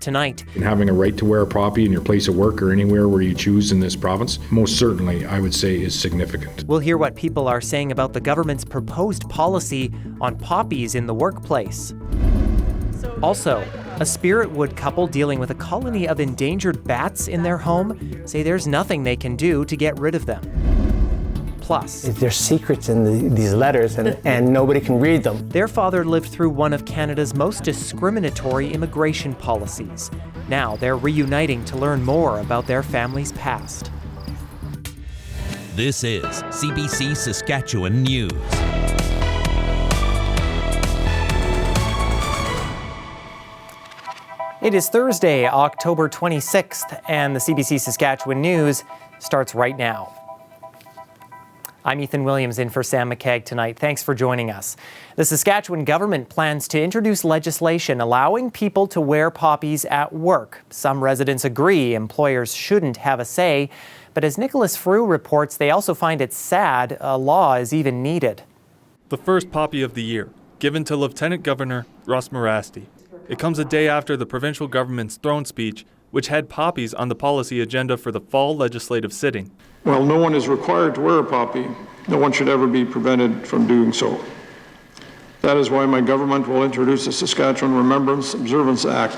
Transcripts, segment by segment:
tonight. And having a right to wear a poppy in your place of work or anywhere where you choose in this province, most certainly, I would say, is significant. We'll hear what people are saying about the government's proposed policy on poppies in the workplace. Also, a Spiritwood couple dealing with a colony of endangered bats in their home say there's nothing they can do to get rid of them. Plus, there's secrets in these letters and nobody can read them. Their father lived through one of Canada's most discriminatory immigration policies. Now they're reuniting to learn more about their family's past. This is CBC Saskatchewan News. It is Thursday, October 26th, and the CBC Saskatchewan News starts right now. I'm Ethan Williams in for Sam McKeag tonight. Thanks for joining us. The Saskatchewan government plans to introduce legislation allowing people to wear poppies at work. Some residents agree employers shouldn't have a say, but as Nicholas Frew reports, they also find it sad a law is even needed. The first poppy of the year, given to Lieutenant Governor Russ Morasti. It comes a day after the provincial government's throne speech, which had poppies on the policy agenda for the fall legislative sitting. While no one is required to wear a poppy, no one should ever be prevented from doing so. That is why my government will introduce the Saskatchewan Remembrance Observance Act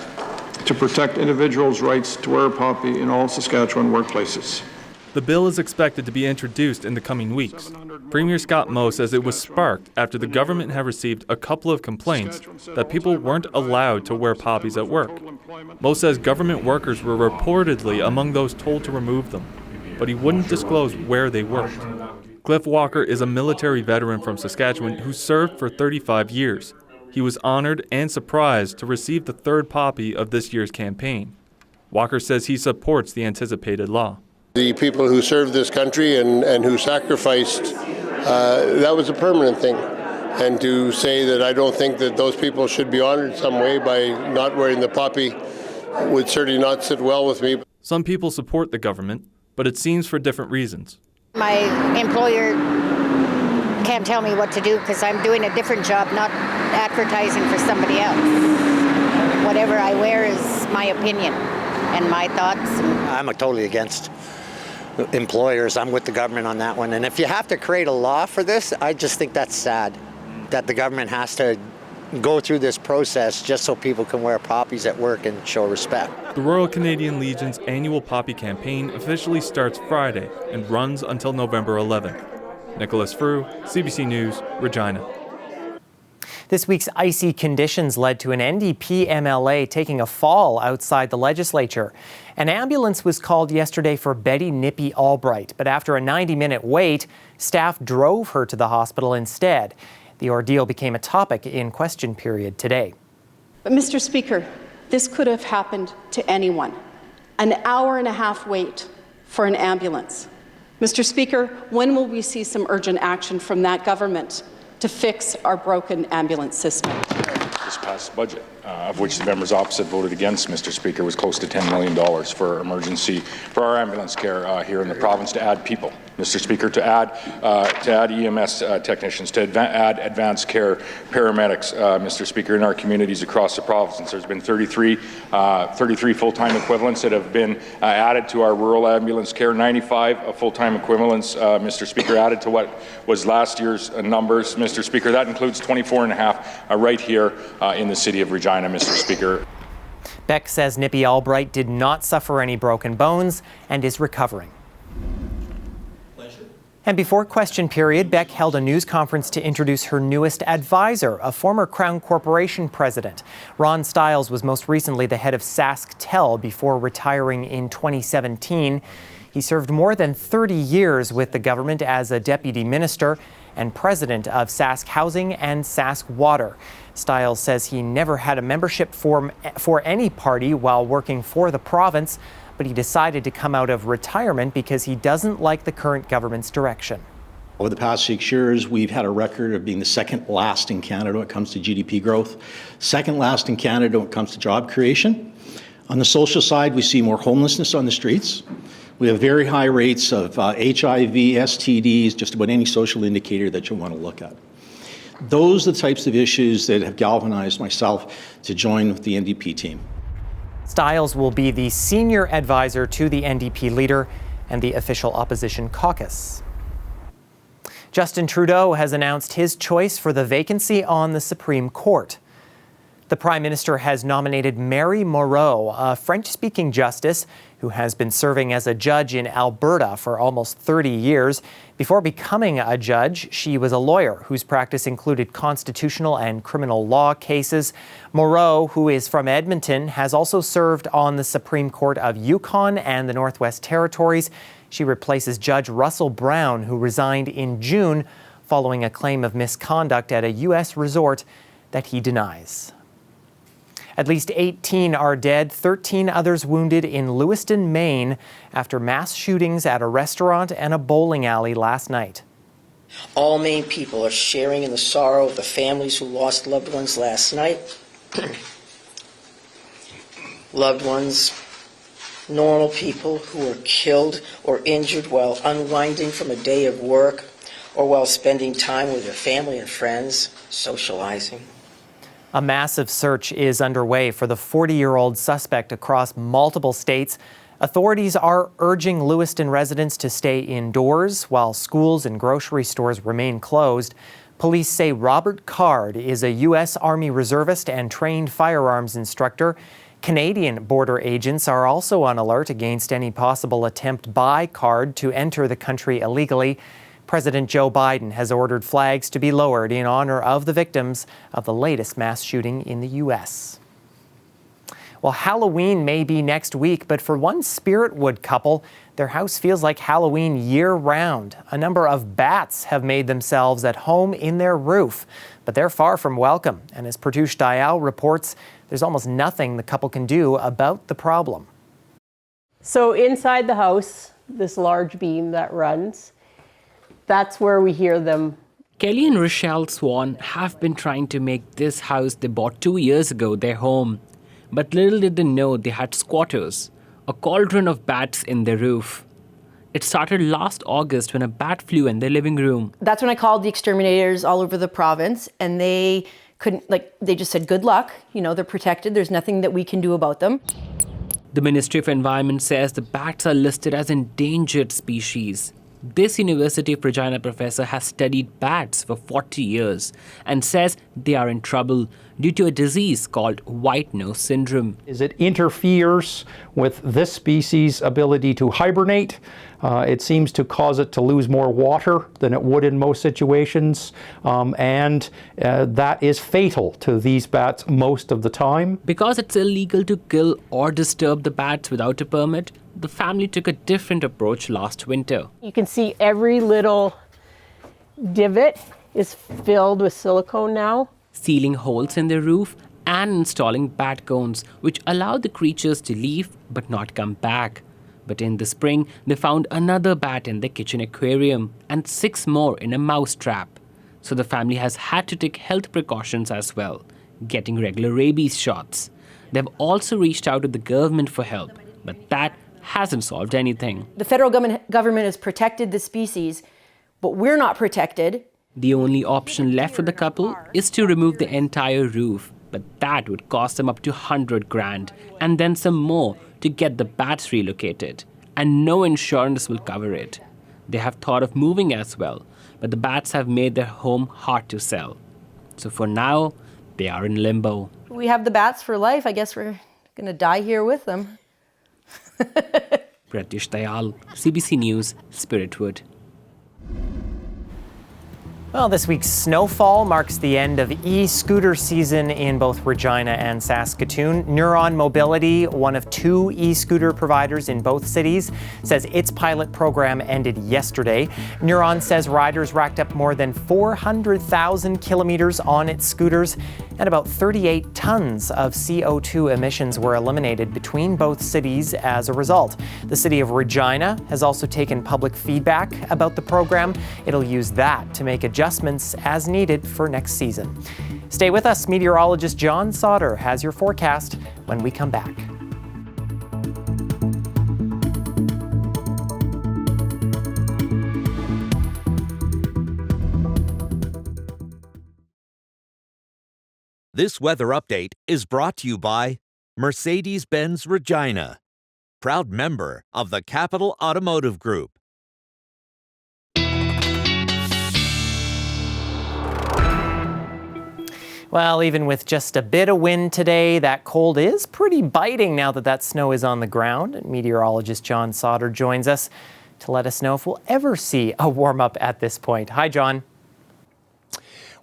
to protect individuals' rights to wear a poppy in all Saskatchewan workplaces. The bill is expected to be introduced in the coming weeks. Premier Scott Moe says it was sparked after the government had received a couple of complaints that people weren't allowed to wear poppies at work. Moe says government workers were reportedly among those told to remove them, but he wouldn't disclose where they worked. Cliff Walker is a military veteran from Saskatchewan who served for 35 years. He was honored and surprised to receive the third poppy of this year's campaign. Walker says he supports the anticipated law. The people who served this country and who sacrificed, that was a permanent thing. And to say that I don't think that those people should be honored some way by not wearing the poppy would certainly not sit well with me. Some people support the government, but it seems for different reasons. My employer can't tell me what to do because I'm doing a different job, not advertising for somebody else. Whatever I wear is my opinion and my thoughts. I'm totally against employers. I'm with the government on that one. And if you have to create a law for this, I just think that's sad that the government has to go through this process just so people can wear poppies at work and show respect. The Royal Canadian Legion's annual poppy campaign officially starts Friday and runs until November 11th. Nicholas Frew, CBC News, Regina. This week's icy conditions led to an NDP MLA taking a fall outside the legislature. An ambulance was called yesterday for Betty Nippy Albright, but after a 90-minute wait, staff drove her to the hospital instead. The ordeal became a topic in question period today. But Mr. Speaker, this could have happened to anyone. An hour-and-a-half wait for an ambulance. Mr. Speaker, when will we see some urgent action from that government to fix our broken ambulance system? This past budget, of which the members opposite voted against, Mr. Speaker, was close to $10 million for for our ambulance care here in the province to add people, Mr. Speaker, to add EMS technicians, to add advanced care paramedics, Mr. Speaker, in our communities across the province. There's been 33 full-time equivalents that have been added to our rural ambulance care, 95 full-time equivalents, Mr. Speaker, added to what was last year's numbers, Mr. Speaker. That includes 24 and a half right here in the city of Regina, Mr. Speaker. Beck says Nippy Albright did not suffer any broken bones and is recovering. And before question period, Beck held a news conference to introduce her newest advisor, a former Crown Corporation president. Ron Stiles was most recently the head of SaskTel before retiring in 2017. He served more than 30 years with the government as a deputy minister and president of Sask Housing and Sask Water. Stiles says he never had a membership for any party while working for the province, but he decided to come out of retirement because he doesn't like the current government's direction. Over the past 6 years, we've had a record of being the second last in Canada when it comes to GDP growth, second last in Canada when it comes to job creation. On the social side, we see more homelessness on the streets. We have very high rates of HIV, STDs, just about any social indicator that you want to look at. Those are the types of issues that have galvanized myself to join with the NDP team. Stiles will be the senior advisor to the NDP leader and the official opposition caucus. Justin Trudeau has announced his choice for the vacancy on the Supreme Court. The Prime Minister has nominated Mary Moreau, a French-speaking justice who has been serving as a judge in Alberta for almost 30 years. Before becoming a judge, she was a lawyer whose practice included constitutional and criminal law cases. Moreau, who is from Edmonton, has also served on the Supreme Court of Yukon and the Northwest Territories. She replaces Judge Russell Brown, who resigned in June following a claim of misconduct at a U.S. resort that he denies. At least 18 are dead, 13 others wounded in Lewiston, Maine, after mass shootings at a restaurant and a bowling alley last night. All Maine people are sharing in the sorrow of the families who lost loved ones last night. Loved ones, normal people who were killed or injured while unwinding from a day of work or while spending time with their family and friends, socializing. A massive search is underway for the 40-year-old suspect across multiple states. Authorities are urging Lewiston residents to stay indoors while schools and grocery stores remain closed. Police say Robert Card is a U.S. Army reservist and trained firearms instructor. Canadian border agents are also on alert against any possible attempt by Card to enter the country illegally. President Joe Biden has ordered flags to be lowered in honor of the victims of the latest mass shooting in the U.S. Well, Halloween may be next week, but for one Spiritwood couple, their house feels like Halloween year-round. A number of bats have made themselves at home in their roof, but they're far from welcome. And as Pratoush Dayal reports, there's almost nothing the couple can do about the problem. So inside the house, this large beam that runs, that's where we hear them. Kelly and Rochelle Swan have been trying to make this house they bought 2 years ago their home. But little did they know they had squatters, a cauldron of bats in their roof. It started last August when a bat flew in their living room. That's when I called the exterminators all over the province, and they they just said, good luck, they're protected, there's nothing that we can do about them. The Ministry of Environment says the bats are listed as endangered species. This University of Regina professor has studied bats for 40 years and says they are in trouble due to a disease called white nose syndrome. It interferes with this species' ability to hibernate. It seems to cause it to lose more water than it would in most situations, and that is fatal to these bats most of the time. Because it's illegal to kill or disturb the bats without a permit, the family took a different approach last winter. You can see every little divot is filled with silicone now. Sealing holes in their roof and installing bat cones, which allow the creatures to leave but not come back. But in the spring, they found another bat in the kitchen aquarium and 6 more in a mouse trap. So the family has had to take health precautions as well, getting regular rabies shots. They've also reached out to the government for help, but that hasn't solved anything. The federal government has protected the species, but we're not protected. The only option left for the couple is to remove the entire roof, but that would cost them up to $100,000 and then some more to get the bats relocated, and no insurance will cover it. They have thought of moving as well, but the bats have made their home hard to sell. So for now, they are in limbo. We have the bats for life. I guess we're going to die here with them. Pratoush Dayal, CBC News, Spiritwood. Well, this week's snowfall marks the end of e-scooter season in both Regina and Saskatoon. Neuron Mobility, one of 2 e-scooter providers in both cities, says its pilot program ended yesterday. Neuron says riders racked up more than 400,000 kilometers on its scooters, and about 38 tons of CO2 emissions were eliminated between both cities as a result. The city of Regina has also taken public feedback about the program. It'll use that to make adjustments as needed for next season. Stay with us. Meteorologist John Sauter has your forecast when we come back. This weather update is brought to you by Mercedes-Benz Regina, proud member of the Capital Automotive Group. Well, even with just a bit of wind today, that cold is pretty biting now that snow is on the ground. Meteorologist John Sauter joins us to let us know if we'll ever see a warm-up at this point. Hi, John.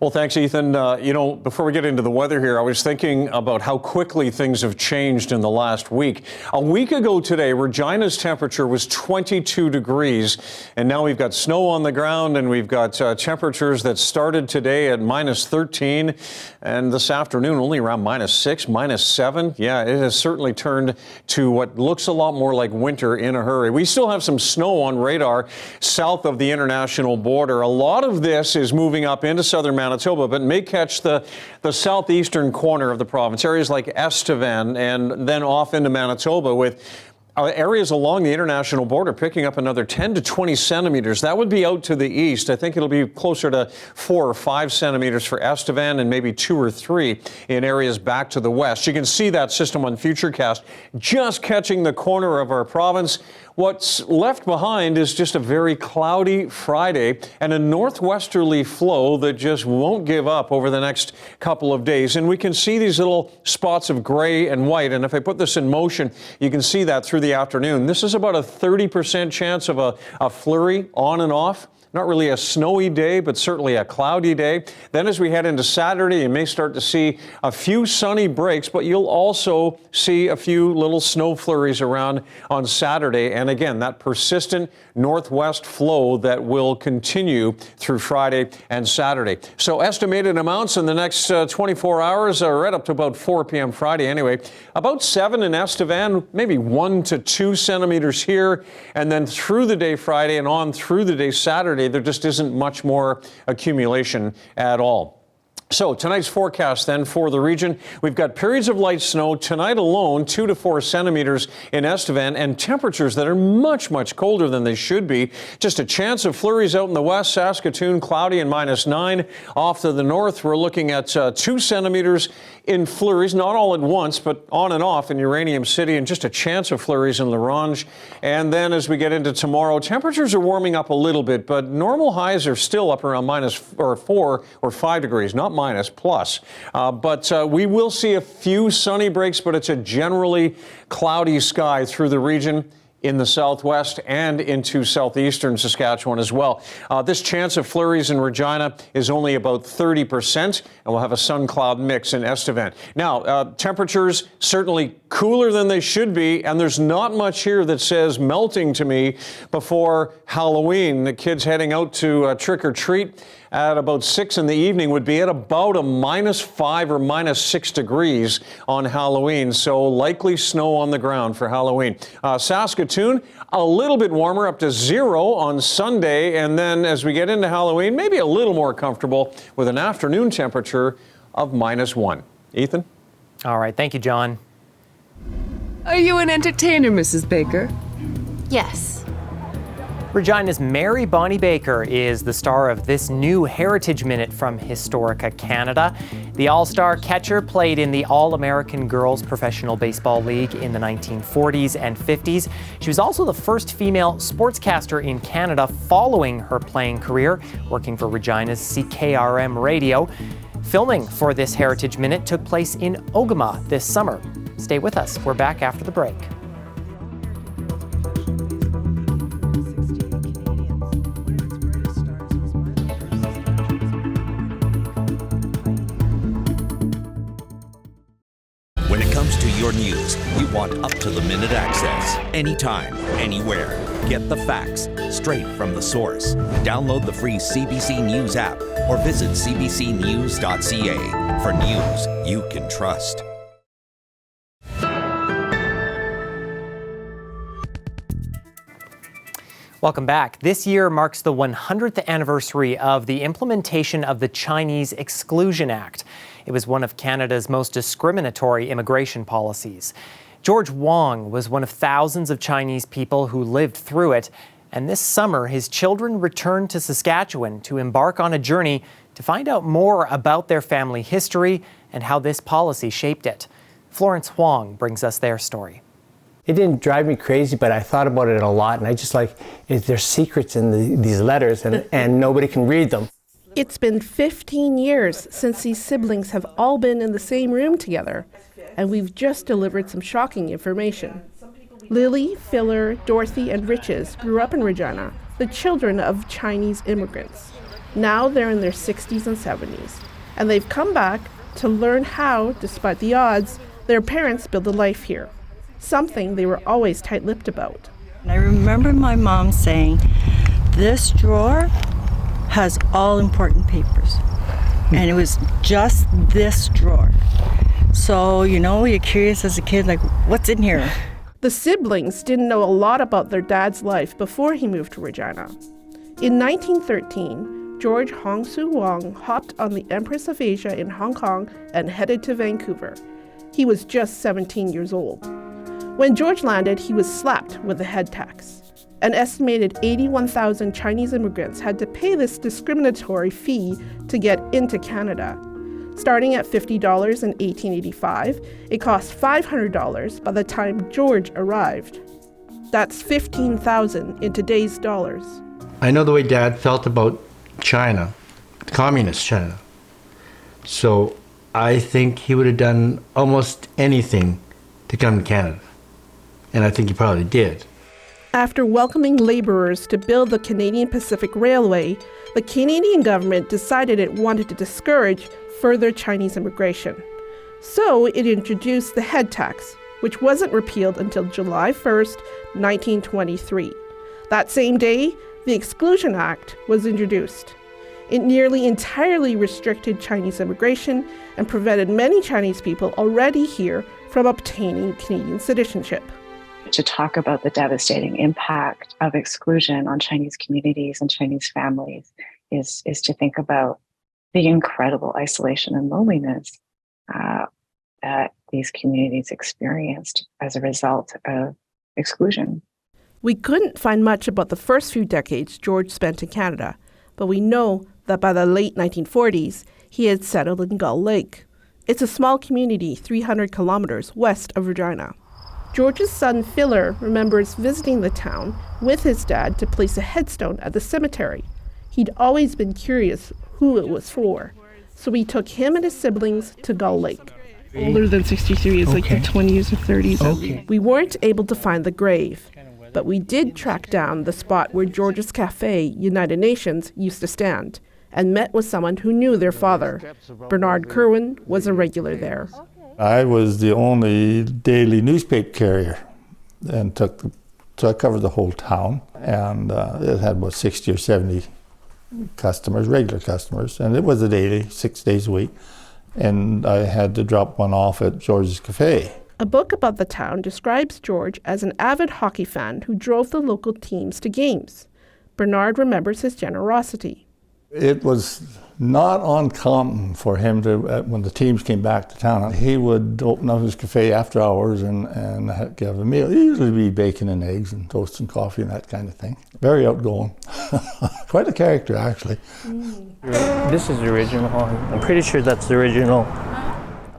Well, thanks, Ethan. Before we get into the weather here, I was thinking about how quickly things have changed in the last week. A week ago today, Regina's temperature was 22 degrees, and now we've got snow on the ground, and we've got temperatures that started today at minus 13, and this afternoon only around minus 6, minus 7. Yeah, it has certainly turned to what looks a lot more like winter in a hurry. We still have some snow on radar south of the international border. A lot of this is moving up into southern Manitoba, but may catch the southeastern corner of the province, areas like Estevan, and then off into Manitoba, with areas along the international border picking up another 10 to 20 centimeters. That would be out to the east. I think it'll be closer to 4 or 5 centimeters for Estevan, and maybe 2 or 3 in areas back to the west. You can see that system on Futurecast just catching the corner of our province. What's left behind is just a very cloudy Friday and a northwesterly flow that just won't give up over the next couple of days. And we can see these little spots of gray and white. And if I put this in motion, you can see that through the afternoon. This is about a 30% chance of a flurry on and off. Not really a snowy day, but certainly a cloudy day. Then as we head into Saturday, you may start to see a few sunny breaks, but you'll also see a few little snow flurries around on Saturday. And again, that persistent northwest flow that will continue through Friday and Saturday. So estimated amounts in the next 24 hours are right up to about 4 p.m. Friday anyway. About 7 in Estevan, maybe 1 to 2 centimeters here. And then through the day Friday and on through the day Saturday, there just isn't much more accumulation at all. So tonight's forecast then for the region, we've got periods of light snow tonight alone, 2 to 4 centimeters in Estevan, and temperatures that are much, much colder than they should be. Just a chance of flurries out in the west. Saskatoon cloudy and minus 9. Off to the north, we're looking at 2 centimeters in flurries, not all at once, but on and off in Uranium City, and just a chance of flurries in La Ronge. And then as we get into tomorrow, temperatures are warming up a little bit, but normal highs are still up around minus 4 or 5 degrees, not minus, plus. But we will see a few sunny breaks, but it's a generally cloudy sky through the region in the southwest and into southeastern Saskatchewan as well. This chance of flurries in Regina is only about 30%, and we'll have a sun-cloud mix in Estevan. Now, temperatures certainly cooler than they should be, and there's not much here that says melting to me before Halloween. The kids heading out to trick-or-treat at about 6 in the evening would be at about a minus 5 or minus 6 degrees on Halloween, so likely snow on the ground for Halloween. Saskatoon, a little bit warmer, up to 0 on Sunday, and then as we get into Halloween, maybe a little more comfortable with an afternoon temperature of minus 1. Ethan? All right, thank you, John. Are you an entertainer, Mrs. Baker? Yes. Regina's Mary Bonnie Baker is the star of this new Heritage Minute from Historica Canada. The all-star catcher played in the All-American Girls Professional Baseball League in the 1940s and 50s. She was also the first female sportscaster in Canada following her playing career, working for Regina's CKRM Radio. Filming for this Heritage Minute took place in Ogama this summer. Stay with us. We're back after the break. When it comes to your news, you want up-to-the-minute access. Anytime, anywhere. Get the facts straight from the source. Download the free CBC News app or visit cbcnews.ca for news you can trust. Welcome back. This year marks the 100th anniversary of the implementation of the Chinese Exclusion Act. It was one of Canada's most discriminatory immigration policies. George Wong was one of thousands of Chinese people who lived through it, and this summer his children returned to Saskatchewan to embark on a journey to find out more about their family history and how this policy shaped it. Florence Huang brings us their story. It didn't drive me crazy, but I thought about it a lot, and I just there's secrets in these letters, and nobody can read them. It's been 15 years since these siblings have all been in the same room together, and we've just delivered some shocking information. Lily, Filler, Dorothy, and Riches grew up in Regina, the children of Chinese immigrants. Now they're in their 60s and 70s, and they've come back to learn how, despite the odds, their parents built a life here, something they were always tight-lipped about. I remember my mom saying, this drawer has all important papers, and it was just this drawer. So, you're curious as a kid, like, what's in here? The siblings didn't know a lot about their dad's life before he moved to Regina. In 1913, George Hong Su Wong hopped on the Empress of Asia in Hong Kong and headed to Vancouver. He was just 17 years old. When George landed, he was slapped with a head tax. An estimated 81,000 Chinese immigrants had to pay this discriminatory fee to get into Canada. Starting at $50 in 1885, it cost $500 by the time George arrived. That's $15,000 in today's dollars. I know the way Dad felt about China, communist China. So I think he would have done almost anything to come to Canada. And I think he probably did. After welcoming laborers to build the Canadian Pacific Railway, the Canadian government decided it wanted to discourage further Chinese immigration. So it introduced the head tax, which wasn't repealed until July 1st, 1923. That same day, the Exclusion Act was introduced. It nearly entirely restricted Chinese immigration and prevented many Chinese people already here from obtaining Canadian citizenship. To talk about the devastating impact of exclusion on Chinese communities and Chinese families is to think about the incredible isolation and loneliness that these communities experienced as a result of exclusion. We couldn't find much about the first few decades George spent in Canada, but we know that by the late 1940s, he had settled in Gull Lake. It's a small community 300 kilometers west of Regina. George's son, Filler, remembers visiting the town with his dad to place a headstone at the cemetery. He'd always been curious who it was for, so we took him and his siblings to Gull Lake. Older than 63 is like the 20s or 30s. Okay. We weren't able to find the grave, but we did track down the spot where George's Cafe, United Nations, used to stand, and met with someone who knew their father. Bernard Kerwin was a regular there. I was the only daily newspaper carrier, and so I covered the whole town, and it had about 60 or 70 customers, regular customers, and it was a daily, 6 days a week, and I had to drop one off at George's Cafe. A book about the town describes George as an avid hockey fan who drove the local teams to games. Bernard remembers his generosity. It was not uncommon for him to, when the teams came back to town, he would open up his cafe after hours and have a meal. It usually be bacon and eggs and toast and coffee and that kind of thing. Very outgoing. Quite a character, actually. This is the original. I'm pretty sure that's the original.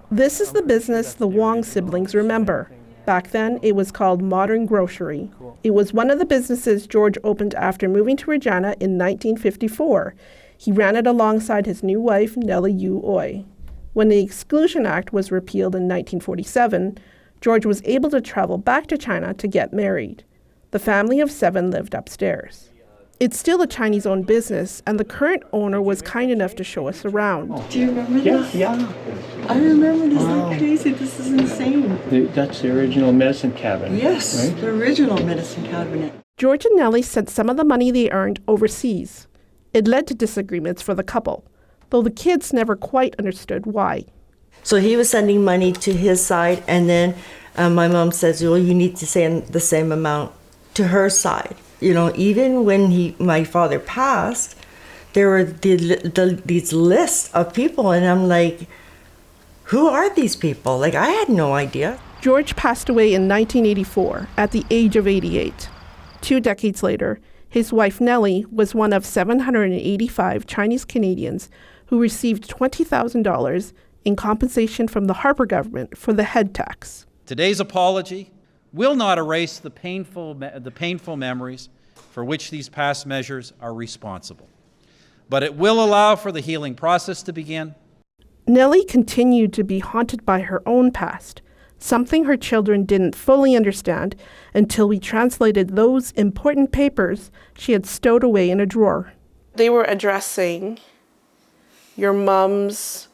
This is the business the Wong siblings remember. Back then, it was called Modern Grocery. It was one of the businesses George opened after moving to Regina in 1954. He ran it alongside his new wife, Nellie Yu Oi. When the Exclusion Act was repealed in 1947, George was able to travel back to China to get married. The family of 7 lived upstairs. It's still a Chinese-owned business, and the current owner was kind enough to show us around. Do you remember this? Yeah. I remember this. Like crazy. This is insane. That's the original medicine cabinet. Yes, right? the original medicine cabinet. George and Nellie sent some of the money they earned overseas. It led to disagreements for the couple, though the kids never quite understood why. So he was sending money to his side, and then my mom says, well, you need to send the same amount to her side. You know, even when my father passed, there were these lists of people, and I'm like, who are these people? Like, I had no idea. George passed away in 1984 at the age of 88. 2 decades later, his wife Nellie was one of 785 Chinese Canadians who received $20,000 in compensation from the Harper government for the head tax. Today's apology will not erase the painful memories for which these past measures are responsible, but it will allow for the healing process to begin. Nellie continued to be haunted by her own past, something her children didn't fully understand until we translated those important papers she had stowed away in a drawer. They were addressing your mom's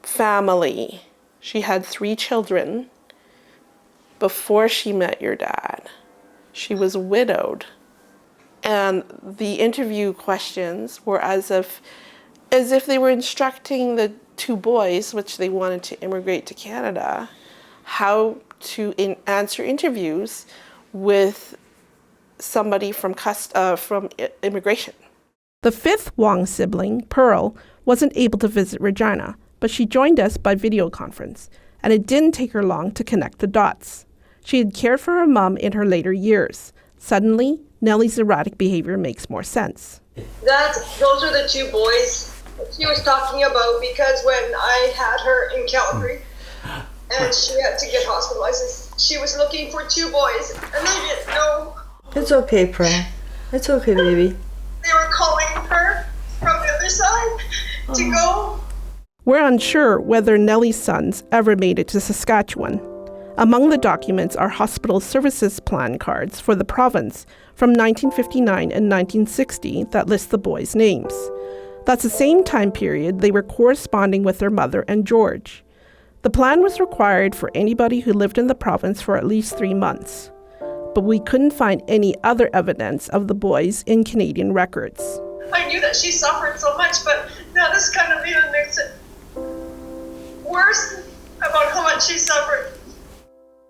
family. She had 3 children before she met your dad. She was widowed. And the interview questions were as if they were instructing the 2 boys, which they wanted to immigrate to Canada, how to answer interviews with somebody from immigration. The 5th Wong sibling, Pearl, wasn't able to visit Regina, but she joined us by video conference, and it didn't take her long to connect the dots. She had cared for her mom in her later years. Suddenly, Nellie's erratic behavior makes more sense. Those are the 2 boys she was talking about, because when I had her in Calgary and she had to get hospitalized, she was looking for 2 boys and they didn't know. It's okay, Pearl. It's okay, baby. They were calling her from the other side to go. We're unsure whether Nellie's sons ever made it to Saskatchewan. Among the documents are hospital services plan cards for the province from 1959 and 1960 that list the boys' names. That's the same time period they were corresponding with their mother and George. The plan was required for anybody who lived in the province for at least 3 months. But we couldn't find any other evidence of the boys in Canadian records. I knew that she suffered so much, but now this kind of even makes it worse about how much she suffered.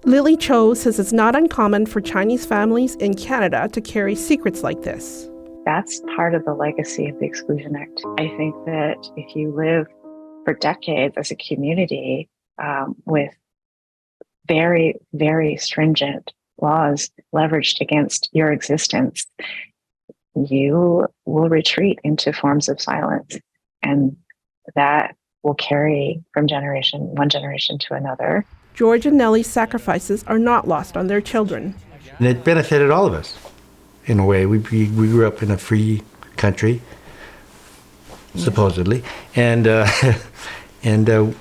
Lily Cho says it's not uncommon for Chinese families in Canada to carry secrets like this. That's part of the legacy of the Exclusion Act. I think that if you live for decades as a community with very, very stringent laws leveraged against your existence, you will retreat into forms of silence. And that will carry from one generation to another. George and Nellie's sacrifices are not lost on their children. And it benefited all of us, in a way. We grew up in a free country, supposedly, and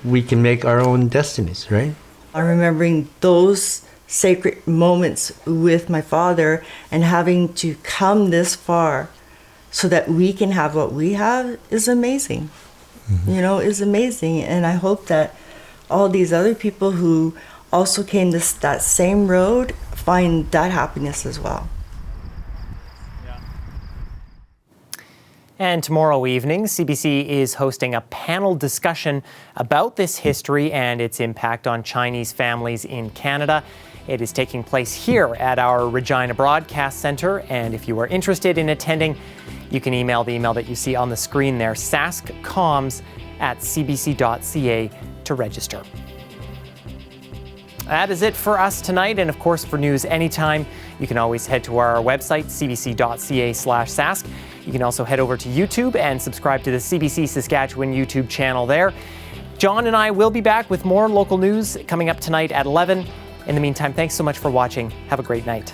we can make our own destinies, right? I'm remembering those sacred moments with my father and having to come this far so that we can have what we have is amazing. Mm-hmm. Is amazing. And I hope that all these other people who also came that same road find that happiness as well. And tomorrow evening, CBC is hosting a panel discussion about this history and its impact on Chinese families in Canada. It is taking place here at our Regina Broadcast Centre, and if you are interested in attending, you can email the email that you see on the screen there, saskcoms@cbc.ca to register. That is it for us tonight, and of course for news anytime, you can always head to our website, cbc.ca/sask. You can also head over to YouTube and subscribe to the CBC Saskatchewan YouTube channel there. John and I will be back with more local news coming up tonight at 11. In the meantime, thanks so much for watching. Have a great night.